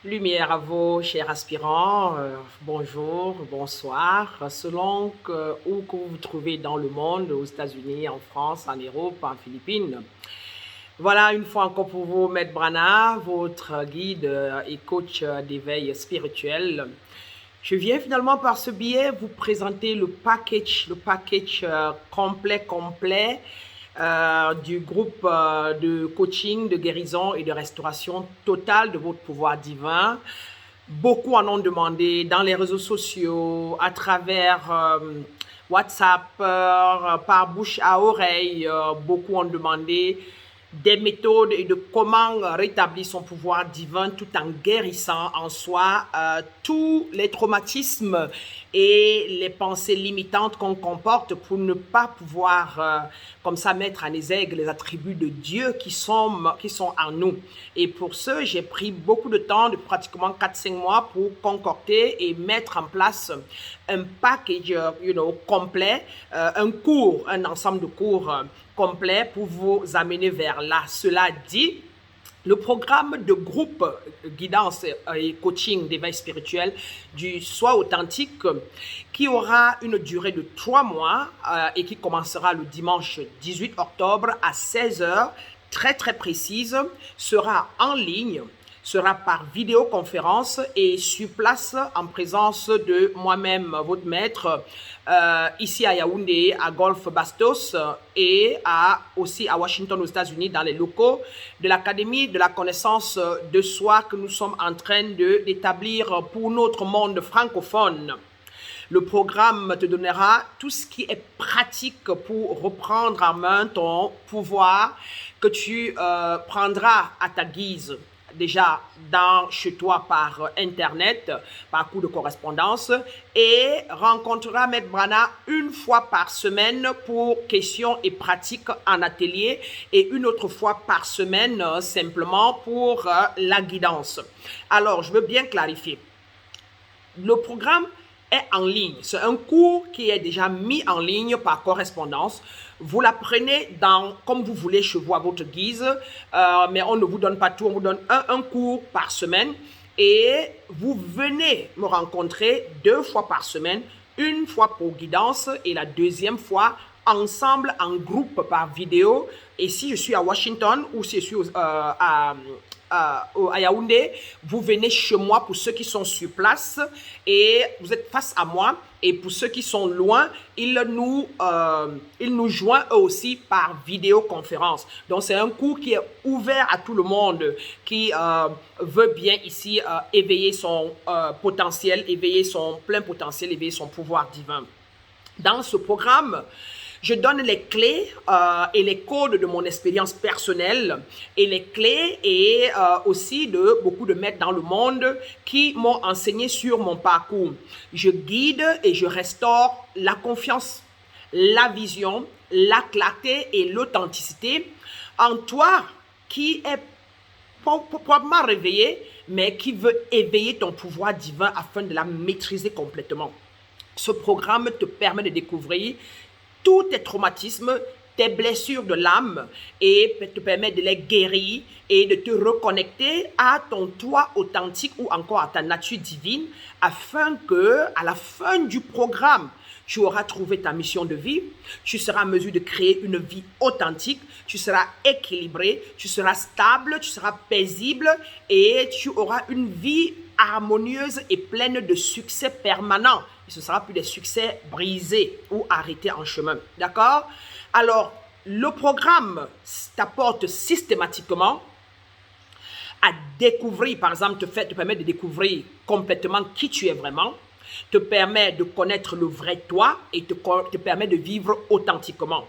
Lumière à vous, chers aspirants. Bonjour, bonsoir. Selon où que vous vous trouvez dans le monde, aux États-Unis, en France, en Europe, en Philippines. Voilà une fois encore pour vous, Maître Brana, votre guide et coach d'éveil spirituel. Je viens finalement par ce biais vous présenter le package complet du groupe de coaching, de guérison et de restauration totale de votre pouvoir divin. Beaucoup en ont demandé dans les réseaux sociaux, à travers WhatsApp, par bouche à oreille. Beaucoup ont demandé des méthodes et de comment rétablir son pouvoir divin tout en guérissant en soi tous les traumatismes et les pensées limitantes qu'on comporte pour ne pas pouvoir comme ça mettre en exergue les attributs de Dieu qui sont en nous. Et pour ce, j'ai pris beaucoup de temps, de pratiquement 4-5 mois pour concocter et mettre en place un package complet, un ensemble de cours complet pour vous amener vers là. Cela dit, le programme de groupe guidance et coaching d'éveil spirituel du Soi Authentique, qui aura une durée de 3 mois et qui commencera le dimanche 18 octobre à 16 h, très précise, sera en ligne, sera par vidéoconférence et sur place en présence de moi-même, votre maître, ici à Yaoundé, à Golf Bastos et aussi à Washington aux États-Unis dans les locaux de l'Académie de la connaissance de soi que nous sommes en train d'établir pour notre monde francophone. Le programme te donnera tout ce qui est pratique pour reprendre en main ton pouvoir que tu prendras à ta guise. Déjà chez toi par Internet, par coup de correspondance, et rencontrera Maître Brana une fois par semaine pour questions et pratiques en atelier et une autre fois par semaine simplement pour la guidance. Alors, je veux bien clarifier. Le programme est en ligne. C'est un cours qui est déjà mis en ligne par correspondance. Vous l'apprenez comme vous voulez chez vous à votre guise, mais on ne vous donne pas tout, on vous donne un cours par semaine et vous venez me rencontrer 2 fois par semaine, une fois pour guidance et la deuxième fois ensemble en groupe par vidéo. Et si je suis à Washington ou si je suis à Yaoundé, vous venez chez moi pour ceux qui sont sur place et vous êtes face à moi. Et pour ceux qui sont loin, ils nous joignent eux aussi par vidéoconférence. Donc c'est un cours qui est ouvert à tout le monde qui veut bien ici éveiller son potentiel, éveiller son plein potentiel, éveiller son pouvoir divin. Dans ce programme, je donne les clés et les codes de mon expérience personnelle et les clés et aussi de beaucoup de maîtres dans le monde qui m'ont enseigné sur mon parcours. Je guide et je restaure la confiance, la vision, la clarté et l'authenticité en toi qui est probablement réveillé, mais qui veut éveiller ton pouvoir divin afin de la maîtriser complètement. Ce programme te permet de découvrir tous tes traumatismes, tes blessures de l'âme et te permet de les guérir et de te reconnecter à ton toi authentique ou encore à ta nature divine afin que, à la fin du programme, tu auras trouvé ta mission de vie, tu seras en mesure de créer une vie authentique, tu seras équilibré, tu seras stable, tu seras paisible et tu auras une vie harmonieuse et pleine de succès permanents. Ce ne sera plus des succès brisés ou arrêtés en chemin. D'accord? Alors, le programme t'apporte systématiquement à découvrir, par exemple, te permet de découvrir complètement qui tu es vraiment, te permet de connaître le vrai toi et te permet de vivre authentiquement.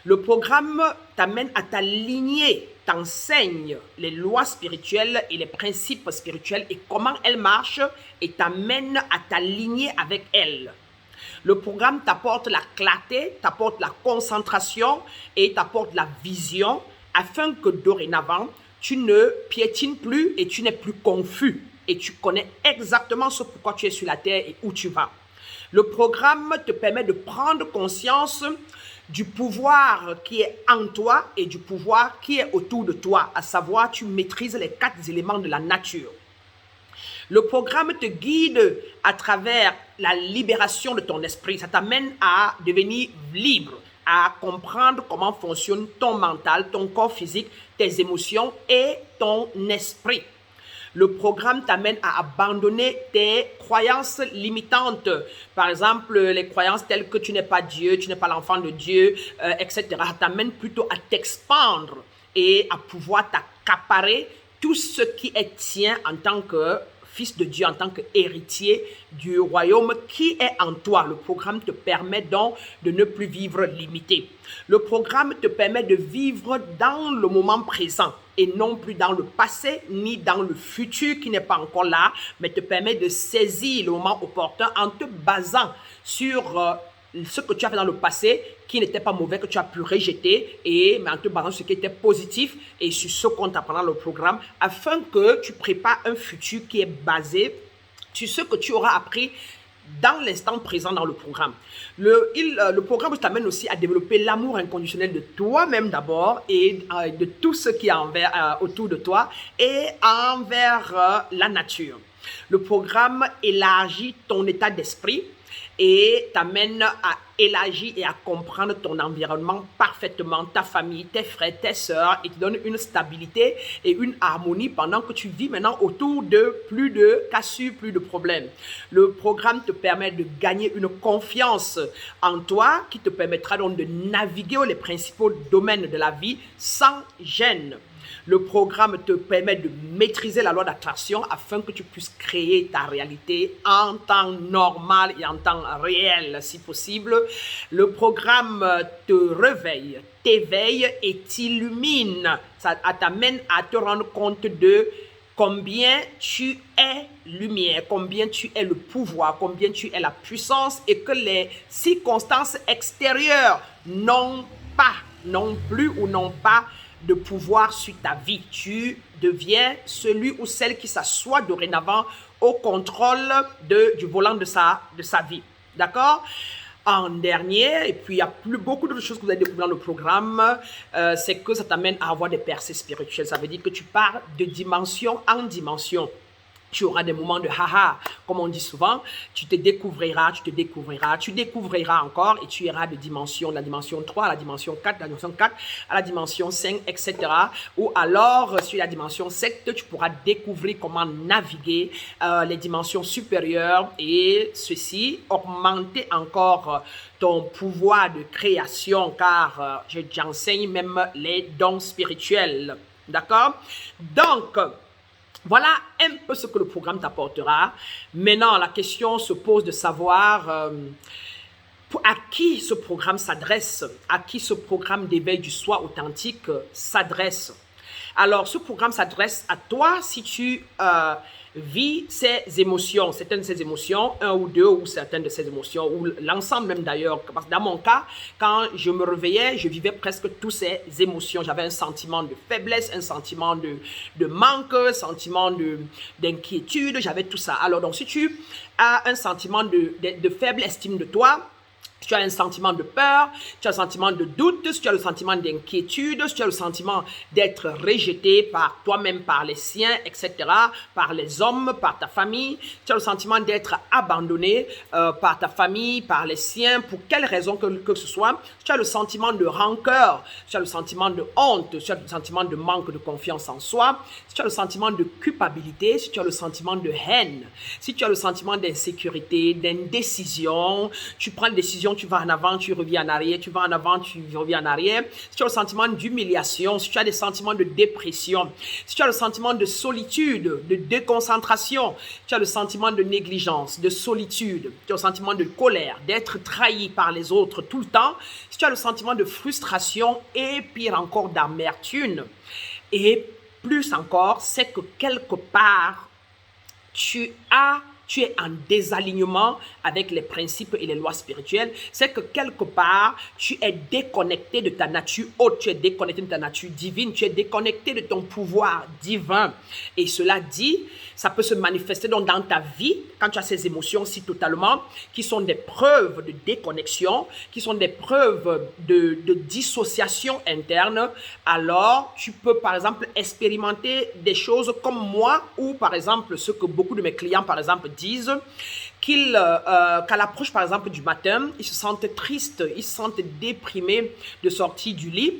Le programme t'amène à t'aligner, t'enseigne les lois spirituelles et les principes spirituels et comment elles marchent et t'amène à t'aligner avec elles. Le programme t'apporte la clarté, t'apporte la concentration et t'apporte la vision afin que dorénavant, tu ne piétines plus et tu n'es plus confus et tu connais exactement ce pourquoi tu es sur la terre et où tu vas. Le programme te permet de prendre conscience du pouvoir qui est en toi et du pouvoir qui est autour de toi, à savoir tu maîtrises les 4 éléments de la nature. Le programme te guide à travers la libération de ton esprit. Ça t'amène à devenir libre, à comprendre comment fonctionne ton mental, ton corps physique, tes émotions et ton esprit. Le programme t'amène à abandonner tes croyances limitantes. Par exemple, les croyances telles que tu n'es pas Dieu, tu n'es pas l'enfant de Dieu, etc. Ça t'amène plutôt à t'expandre et à pouvoir t'accaparer tout ce qui est tien en tant que fils de Dieu, en tant qu'héritier du royaume qui est en toi. Le programme te permet donc de ne plus vivre limité. Le programme te permet de vivre dans le moment présent et non plus dans le passé ni dans le futur qui n'est pas encore là, mais te permet de saisir le moment opportun en te basant sur ce que tu as fait dans le passé qui n'était pas mauvais, que tu as pu rejeter, mais en te basant sur ce qui était positif et sur ce qu'on t'apprend dans le programme, afin que tu prépares un futur qui est basé sur ce que tu auras appris dans l'instant présent dans le programme. Le programme t'amène aussi à développer l'amour inconditionnel de toi-même d'abord et de tout ce qui est autour de toi et envers la nature. Le programme élargit ton état d'esprit et t'amène à élargir et à comprendre ton environnement parfaitement, ta famille, tes frères, tes sœurs, et te donne une stabilité et une harmonie pendant que tu vis maintenant autour de plus de cassures, plus de problèmes. Le programme te permet de gagner une confiance en toi qui te permettra donc de naviguer les principaux domaines de la vie sans gêne. Le programme te permet de maîtriser la loi d'attraction afin que tu puisses créer ta réalité en temps normal et en temps réel si possible. Le programme te réveille, t'éveille et t'illumine. Ça t'amène à te rendre compte de combien tu es lumière, combien tu es le pouvoir, combien tu es la puissance et que les circonstances extérieures n'ont plus de pouvoir sur ta vie. Tu deviens celui ou celle qui s'assoit dorénavant au contrôle du volant de sa vie. D'accord? En dernier, et puis il y a beaucoup d'autres choses que vous allez découvrir dans le programme, c'est que ça t'amène à avoir des percées spirituelles. Ça veut dire que tu pars de dimension en dimension. Tu auras des moments de haha, comme on dit souvent, tu découvriras encore et tu iras de la dimension 3 à la dimension 4, la dimension 4 à la dimension 5, etc. Ou alors, sur la dimension 7, tu pourras découvrir comment naviguer les dimensions supérieures et ceci, augmenter encore ton pouvoir de création car j'enseigne même les dons spirituels. D'accord? Donc, voilà un peu ce que le programme t'apportera. Maintenant, la question se pose de savoir à qui ce programme s'adresse, à qui ce programme d'éveil du soi authentique s'adresse. Alors, ce programme s'adresse à toi si tu vis ces émotions, certaines de ces émotions, un ou deux ou certaines de ces émotions, ou l'ensemble même d'ailleurs. Parce que dans mon cas, quand je me réveillais, je vivais presque toutes ces émotions. J'avais un sentiment de faiblesse, un sentiment de manque, un sentiment d'inquiétude, j'avais tout ça. Alors, donc, si tu as un sentiment de faible estime de toi, si tu as un sentiment de peur, si tu as un sentiment de doute, si tu as le sentiment d'inquiétude, si tu as le sentiment d'être rejeté par toi-même, par les siens, etc., par les hommes, par ta famille, si tu as le sentiment d'être abandonné par ta famille, par les siens, pour quelle raison que ce soit, si tu as le sentiment de rancœur, si tu as le sentiment de honte, si tu as le sentiment de manque de confiance en soi, si tu as le sentiment de culpabilité, si tu as le sentiment de haine, si tu as le sentiment d'insécurité, d'indécision, tu prends une décision, tu vas en avant, tu reviens en arrière, tu vas en avant, tu reviens en arrière. Si tu as le sentiment d'humiliation, si tu as des sentiments de dépression, si tu as le sentiment de solitude, de déconcentration, tu as le sentiment de négligence, de solitude, tu as le sentiment de colère, d'être trahi par les autres tout le temps, si tu as le sentiment de frustration et pire encore d'amertume, et plus encore, c'est que quelque part, tu as tu es en désalignement avec les principes et les lois spirituelles, c'est que quelque part, tu es déconnecté de ta nature haute, tu es déconnecté de ta nature divine, tu es déconnecté de ton pouvoir divin. Et cela dit, ça peut se manifester donc dans ta vie, quand tu as ces émotions si totalement, qui sont des preuves de déconnexion, qui sont des preuves de dissociation interne. Alors, tu peux par exemple expérimenter des choses comme moi, ou par exemple ce que beaucoup de mes clients par exemple disent, qu'à l'approche par exemple du matin, ils se sentent tristes, ils se sentent déprimés de sortir du lit.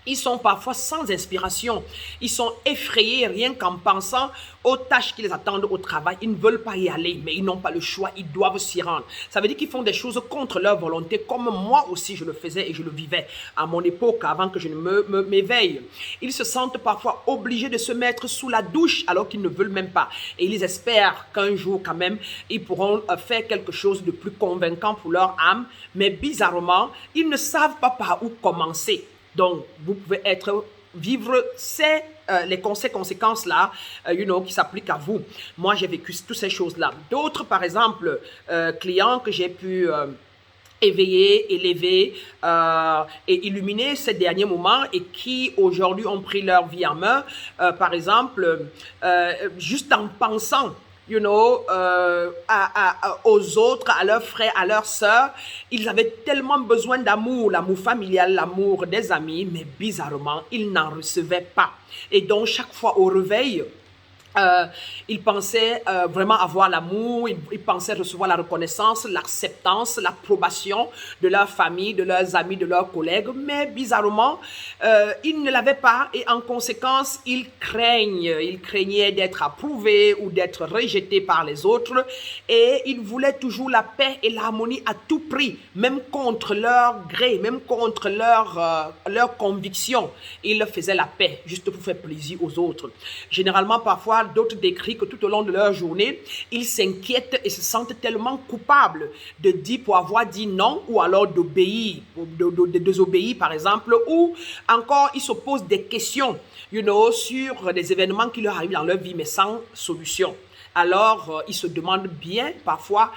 Ils sont parfois sans inspiration. Ils sont effrayés rien qu'en pensant aux tâches qui les attendent au travail. Ils ne veulent pas y aller, mais ils n'ont pas le choix. Ils doivent s'y rendre. Ça veut dire qu'ils font des choses contre leur volonté, comme moi aussi je le faisais et je le vivais à mon époque, avant que je ne m'éveille. Ils se sentent parfois obligés de se mettre sous la douche alors qu'ils ne veulent même pas. Et ils espèrent qu'un jour quand même, ils pourront faire quelque chose de plus convaincant pour leur âme. Mais bizarrement, ils ne savent pas par où commencer. Donc, vous pouvez vivre les conséquences-là, qui s'appliquent à vous. Moi, j'ai vécu toutes ces choses-là. D'autres, par exemple, clients que j'ai pu éveiller, élever et illuminer ces derniers moments et qui, aujourd'hui, ont pris leur vie en main, par exemple, juste en pensant aux autres, à leurs frères, à leurs sœurs. Ils avaient tellement besoin d'amour, l'amour familial, l'amour des amis, mais bizarrement, ils n'en recevaient pas. Et donc, chaque fois au réveil, ils pensaient vraiment avoir l'amour, ils pensaient recevoir la reconnaissance, l'acceptance, l'approbation de leur famille, de leurs amis, de leurs collègues, mais bizarrement, ils ne l'avaient pas et en conséquence, ils craignaient d'être approuvés ou d'être rejetés par les autres et ils voulaient toujours la paix et l'harmonie à tout prix, même contre leur gré, même contre leur conviction. Ils faisaient la paix juste pour faire plaisir aux autres. Généralement, parfois, d'autres décrivent que tout au long de leur journée, ils s'inquiètent et se sentent tellement coupables de dire pour avoir dit non ou alors d'obéir, de désobéir par exemple, ou encore ils se posent des questions, sur des événements qui leur arrivent dans leur vie mais sans solution. Alors, ils se demandent bien parfois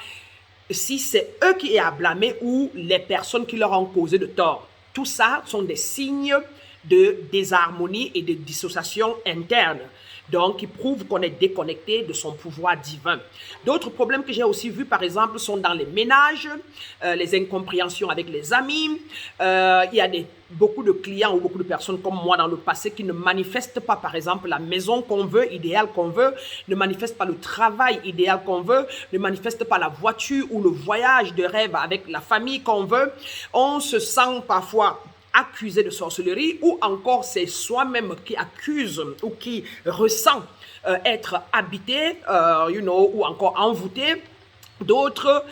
si c'est eux qui sont à blâmer ou les personnes qui leur ont causé de tort. Tout ça sont des signes de désharmonie et de dissociation interne. Donc, qui prouvent qu'on est déconnecté de son pouvoir divin. D'autres problèmes que j'ai aussi vus, par exemple, sont dans les ménages, les incompréhensions avec les amis. Il y a beaucoup de clients ou beaucoup de personnes comme moi dans le passé qui ne manifestent pas, par exemple, la maison qu'on veut, idéale qu'on veut, ne manifestent pas le travail idéal qu'on veut, ne manifestent pas la voiture ou le voyage de rêve avec la famille qu'on veut. On se sent parfois accusé de sorcellerie ou encore c'est soi-même qui accuse ou qui ressent être habité, ou encore envoûté. D'autres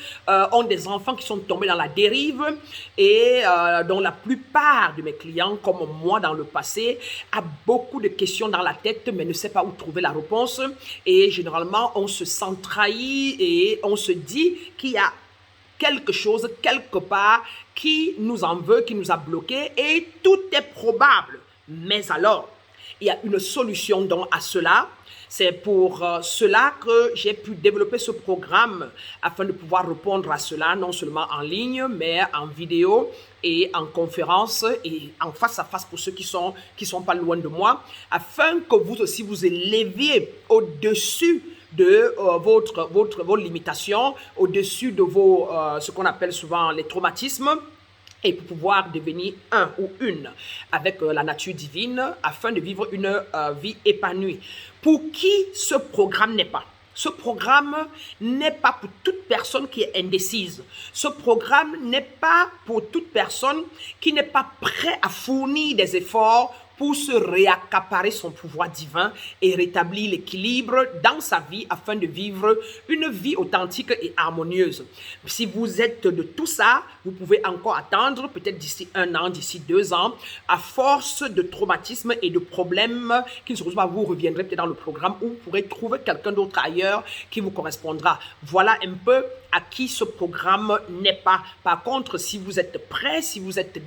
ont des enfants qui sont tombés dans la dérive et dont la plupart de mes clients, comme moi dans le passé, a beaucoup de questions dans la tête mais ne sait pas où trouver la réponse. Et généralement, on se sent trahi et on se dit qu'il y a quelque chose, quelque part, qui nous en veut, qui nous a bloqués et tout est probable. Mais alors, il y a une solution donc à cela. C'est pour cela que j'ai pu développer ce programme afin de pouvoir répondre à cela, non seulement en ligne, mais en vidéo et en conférence et en face à face pour ceux qui sont pas loin de moi, afin que vous aussi vous éleviez au-dessus de vos limitations, au-dessus de ce qu'on appelle souvent les traumatismes, et pour pouvoir devenir un ou une avec la nature divine afin de vivre une vie épanouie. Pour qui ce programme n'est pas? Ce programme n'est pas pour toute personne qui est indécise. Ce programme n'est pas pour toute personne qui n'est pas prêt à fournir des efforts pour se réaccaparer son pouvoir divin et rétablir l'équilibre dans sa vie afin de vivre une vie authentique et harmonieuse. Si vous êtes de tout ça, vous pouvez encore attendre, peut-être d'ici 1 an, d'ici 2 ans, à force de traumatismes et de problèmes qui ne se retrouvent pas, vous reviendrez peut-être dans le programme où vous pourrez trouver quelqu'un d'autre ailleurs qui vous correspondra. Voilà un peu à qui ce programme n'est pas. Par contre, si vous êtes prêt, si vous êtes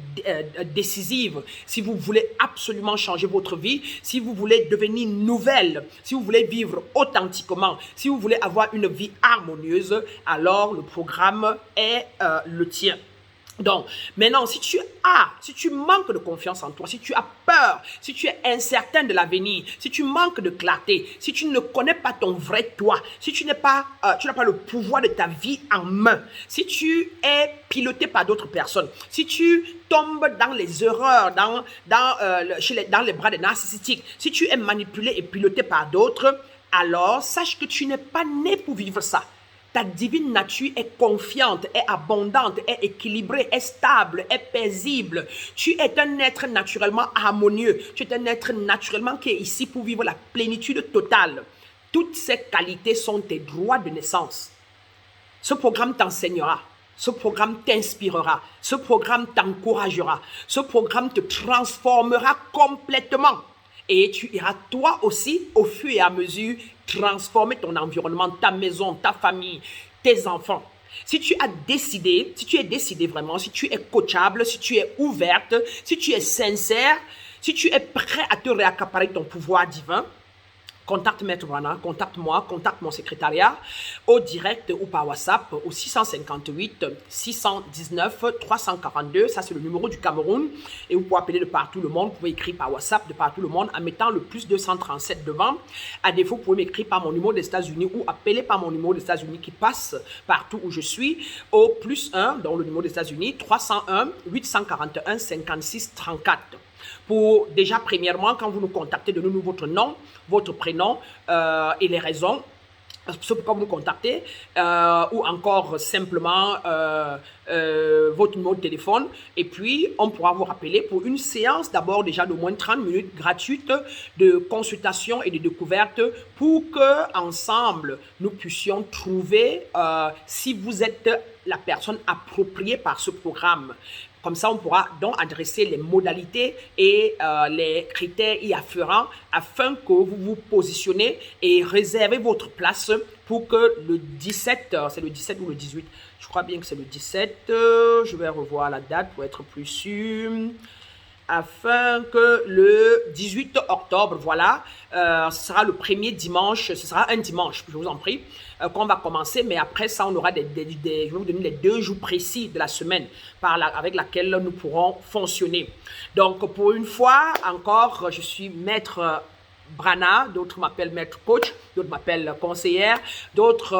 décisive, si vous voulez absolument absolument changer votre vie, si vous voulez devenir nouvelle, si vous voulez vivre authentiquement, si vous voulez avoir une vie harmonieuse, alors le programme est le tien. Donc, maintenant, si tu manques de confiance en toi, si tu as peur, si tu es incertain de l'avenir, si tu manques de clarté, si tu ne connais pas ton vrai toi, si tu n'as pas le pouvoir de ta vie en main, si tu es piloté par d'autres personnes, si tu tombes dans les erreurs, dans les bras des narcissistiques, si tu es manipulé et piloté par d'autres, alors sache que tu n'es pas né pour vivre ça. Ta divine nature est confiante, est abondante, est équilibrée, est stable, est paisible. Tu es un être naturellement harmonieux. Tu es un être naturellement qui est ici pour vivre la plénitude totale. Toutes ces qualités sont tes droits de naissance. Ce programme t'enseignera. Ce programme t'inspirera. Ce programme t'encouragera. Ce programme te transformera complètement. Et tu iras toi aussi, au fur et à mesure, transformer ton environnement, ta maison, ta famille, tes enfants. Si tu es décidé vraiment, si tu es coachable, si tu es ouverte, si tu es sincère, si tu es prêt à te réaccaparer ton pouvoir divin, contacte Maître Brana, contacte-moi, contacte mon secrétariat au direct ou par WhatsApp au 658 619 342. Ça, c'est le numéro du Cameroun. Et vous pouvez appeler de partout le monde. Vous pouvez écrire par WhatsApp de partout le monde en mettant le plus 237 devant. À défaut, vous pouvez m'écrire par mon numéro des États-Unis ou appeler par mon numéro des États-Unis qui passe partout où je suis au +1, donc le numéro des États-Unis, 301 841 56 34. Pour déjà, premièrement, quand vous nous contactez, donnez-nous votre nom, votre prénom et les raisons. C'est pourquoi vous nous contactez, ou encore simplement votre numéro de téléphone. Et puis, on pourra vous rappeler pour une séance d'abord déjà de moins de 30 minutes gratuite de consultation et de découverte pour que ensemble nous puissions trouver si vous êtes la personne appropriée par ce programme. Comme ça, on pourra donc adresser les modalités et les critères y afférents afin que vous vous positionnez et réservez votre place pour que le 17, c'est le 17 ou le 18, je crois bien que c'est le 17, je vais revoir la date pour être plus sûr, afin que le 18 octobre, voilà, ce sera le premier dimanche, ce sera un dimanche, je vous en prie, qu'on va commencer, mais après ça, on aura je vais vous donner les 2 jours précis de la semaine avec laquelle nous pourrons fonctionner. Donc, pour une fois encore, je suis Maître Brana, d'autres m'appellent Maître Coach, d'autres m'appellent conseillère, d'autres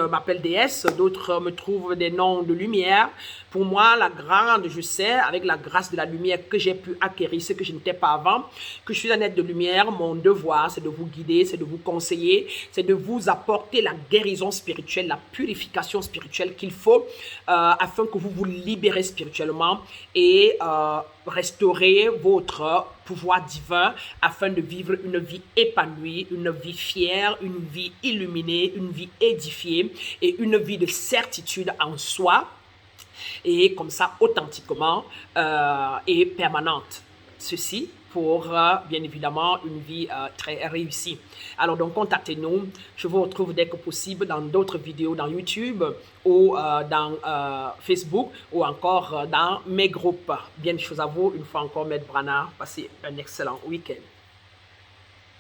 m'appellent déesse, d'autres me trouvent des noms de lumière. Pour moi, la grande, je sais, avec la grâce de la lumière que j'ai pu acquérir, ce que je n'étais pas avant, que je suis un être de lumière, mon devoir, c'est de vous guider, c'est de vous conseiller, c'est de vous apporter la guérison spirituelle, la purification spirituelle qu'il faut afin que vous vous libérez spirituellement et restaurer votre pouvoir divin afin de vivre une vie épanouie, une vie fière, une vie illuminée, une vie édifiée et une vie de certitude en soi et comme ça authentiquement et permanente. Ceci pour bien évidemment une vie très réussie. Alors donc contactez-nous, je vous retrouve dès que possible dans d'autres vidéos dans YouTube ou dans Facebook ou encore dans mes groupes. Bien des choses à vous, une fois encore Maître Brana, passez un excellent week-end.